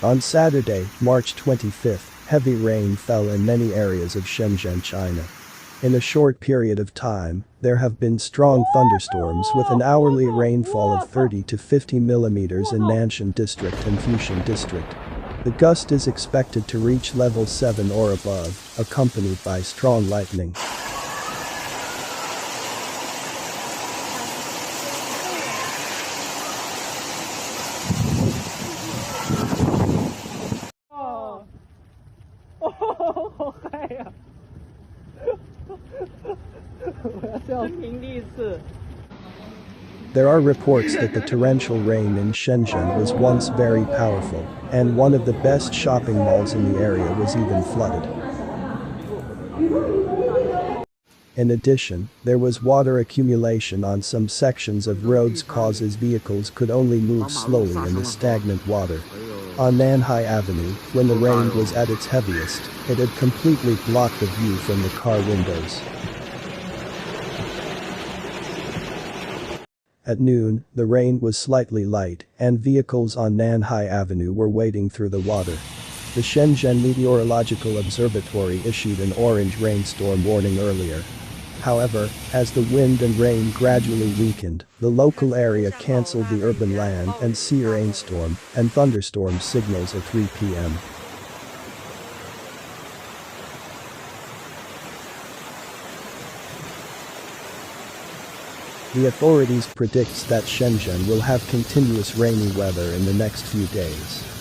On Saturday, March 25, heavy rain fell in many areas of Shenzhen, China. In a short period of time, there have been strong thunderstorms with an hourly rainfall of 30 to 50 millimeters in Nanshan district and Futian district. The gust is expected to reach level 7 or above, accompanied by strong lightning. There are reports that the torrential rain in Shenzhen was once very powerful, and one of the best shopping malls in the area was even flooded. In addition, there was water accumulation on some sections of roads causes vehicles could only move slowly in the stagnant water. On Nanhai Avenue, when the rain was at its heaviest, it had completely blocked the view from the car windows. At noon, the rain was slightly light, and vehicles on Nanhai Avenue were wading through the water. The Shenzhen Meteorological Observatory issued an orange rainstorm warning earlier. However, as the wind and rain gradually weakened, the local area cancelled the urban land and sea rainstorm and thunderstorm signals at 3 p.m. The authorities predicts that Shenzhen will have continuous rainy weather in the next few days.